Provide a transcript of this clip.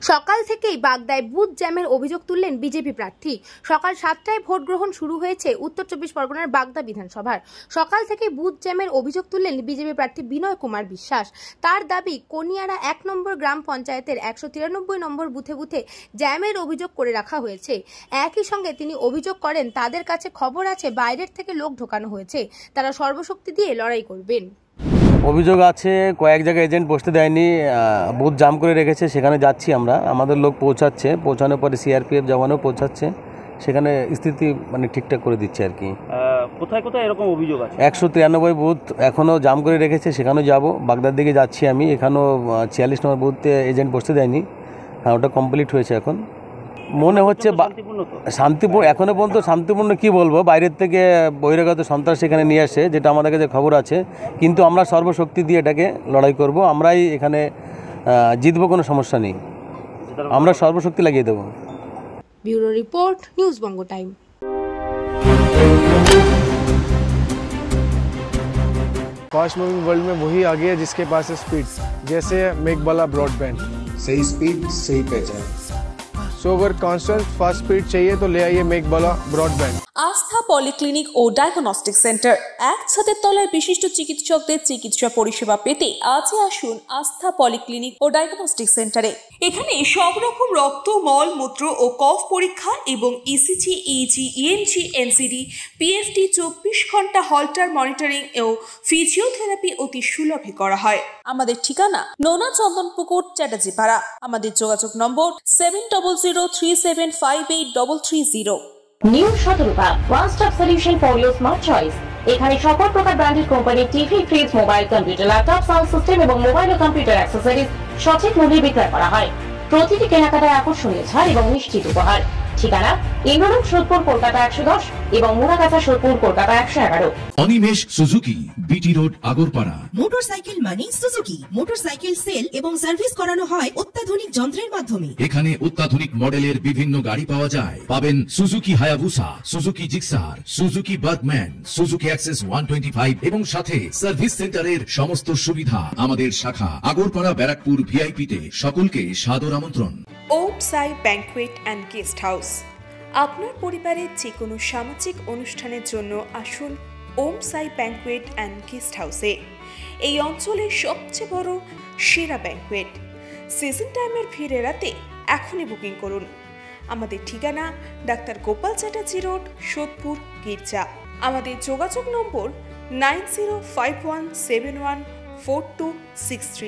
সকাল থেকেই বাগদায় বুথ জ্যামের অভিযোগ তুললেন বিজেপি প্রার্থী। সকাল 7টায় ভোট গ্রহণ শুরু হয়েছে উত্তর 24 পরগনার বাগদা বিধানসভার। সকাল থেকেই বুথ জ্যামের অভিযোগ তুললেন বিজেপি প্রার্থী বিনয় কুমার বিশ্বাস। তার দাবি, কনিয়ারা 1 নম্বর গ্রাম পঞ্চায়েতের 193 নম্বর বুথে বুথে জ্যামের অভিযোগ করে রাখা হয়েছে। একই সঙ্গে তিনি অভিযোগ করেন, তাদের কাছে খবর আছে বাইরের থেকে লোক ঢোকানো হয়েছে, তারা সর্বশক্তি দিয়ে লড়াই করবেন। অভিযোগ আছে কয়েক জায়গায় এজেন্ট বসতে দেয়নি, বুথ জাম করে রেখেছে। সেখানে যাচ্ছি আমরা, আমাদের লোক পৌঁছাচ্ছে, পৌঁছানোর পরে সিআরপিএফ জওয়ানও পৌঁছাচ্ছে, সেখানে স্থিতি মানে ঠিকঠাক করে দিচ্ছে আর কি। কোথায় কোথায় এরকম অভিযোগ আছে? 193 বুথ এখনও জাম করে রেখেছে, সেখানেও যাব। বাগদার দিকে যাচ্ছি আমি, এখানেও 46 নম্বর বুথে এজেন্ট বসতে দেয়নি। হ্যাঁ, ওটা কমপ্লিট হয়েছে। এখন মনে হচ্ছে শান্তিপূর্ণ, এখনও পর্যন্ত শান্তিপূর্ণ কি বলবো, বাইরের থেকে বহিরাগত সন্ত্রাস এখানে নিয়ে আসে, যেটা আমাদের কাছে খবর আছে। কিন্তু আমরা সর্বশক্তি দিয়ে এটাকে লড়াই করব, আমরাই এখানে জিতবো, কোনো সমস্যা নেই, আমরা সর্বশক্তি লাগিয়ে দেবো। ব্যুরো রিপোর্ট, নিউজ বঙ্গ টাইম। फास्ट मूविंग वर्ल्ड में वही आगे है जिसके पास है स्पीड, जैसे मेघबाला ब्रॉडबैंड। सही स्पीड सही पहचान। सो अगर कॉन्स्टेंट फास्ट स्पीड चाहिए तो ले आइए मेघबाला ब्रॉडबैंड। আস্থা পলিক্লিনিক ও ডায়াগনস্টিক সেন্টার, এক ছাদের তলায় বিশিষ্ট চিকিৎসকদের চিকিৎসা পরিষেবা পেতে আজই আসুন আস্থা পলিক্লিনিক ও ডায়াগনস্টিক সেন্টারে। এখানে সব রকম রক্ত, মল, মূত্র ও কফ পরীক্ষা এবং ECG, easy, ENG, NCD, PFT 24 ঘন্টা হল্টার মনিটরিং ও ফিজিওথেরাপি অতি সুলভে করা হয়। আমাদের ঠিকানা নোনা চন্দনপুকুর, চ্যাটার্জিপাড়া। আমাদের যোগাযোগ নম্বর 7003758330। New Shatarupa, one stop solution for your smart choice. এখানে সকল প্রকার ব্র্যান্ডেড কোম্পানির TV, fridge, mobile, computer, laptop, sound system এবং মোবাইল ও কম্পিউটার অ্যাক্সেসরিজ সঠিক মূল্যে বিক্রয় করা হয়। প্রতিটি কেনাকাটায় আকর্ষণীয় ছাড় এবং নিশ্চিত উপহার। ঠিকানা ইন্দ্রনগর, সোদপুর, কলকাতা 110 এবং Muragachha, Sodepur, Kolkata 111। Animesh Suzuki, BT road, Agarpara. Motorcycle মানে সুজুকি। মোটরসাইকেল সেল এবং সার্ভিস করানো হয় অত্যাধুনিক যন্ত্রের মাধ্যমে। এখানে অত্যাধুনিক মডেলের বিভিন্ন গাড়ি পাওয়া যায়। পাবেন Suzuki Hayabusa, Suzuki Gixxer, Suzuki Bergman, Suzuki access 125 এবং সাথে সার্ভিস সেন্টারের সমস্ত সুবিধা। আমাদের শাখা আগরপাড়া, ব্যারাকপুর ভিআইপি তে। সকলকে সাদর আমন্ত্রণ। ওম সাই ব্যাংকুয়েট অ্যান্ড গেস্ট হাউস। আপনার পরিবারের যে কোনো সামাজিক অনুষ্ঠানের জন্য আসুন ওম সাই ব্যাংকুয়েট অ্যান্ড গেস্ট হাউসে। এই অঞ্চলের সবচেয়ে বড় সেরা ব্যাংকুয়েট। সিজন টাইমের ভিড় এড়াতে এখনই বুকিং করুন। আমাদের ঠিকানা ডাক্তার গোপাল চ্যাটার্জি রোড, সোদপুর, গির্জা। আমাদের যোগাযোগ নম্বর 9051714263।